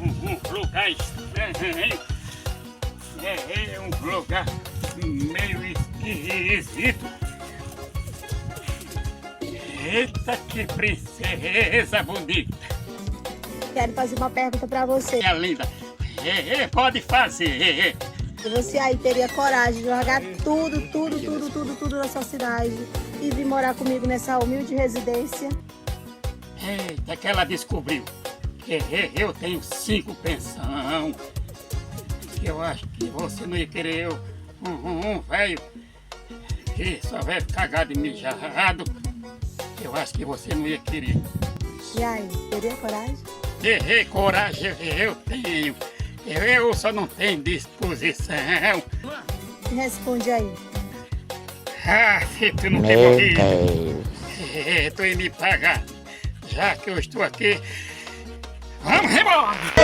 um lugar estranho. É um lugar meio esquisito. Eita, que princesa bonita! Quero fazer uma pergunta pra você. Minha linda, pode fazer. Você aí teria coragem de largar tudo da sua cidade e vir morar comigo nessa humilde residência? Eita, que ela descobriu que eu tenho 5 pensão. Eu acho que você não ia querer um velho que só vai cagado e mijado. Eu acho que você não ia querer. E aí, teria coragem? Coragem eu tenho. Eu só não tenho disposição. Responde aí. Se tu não quer Meu morrer, Deus. tu ia me pagar. Já que eu estou aqui, vamos embora!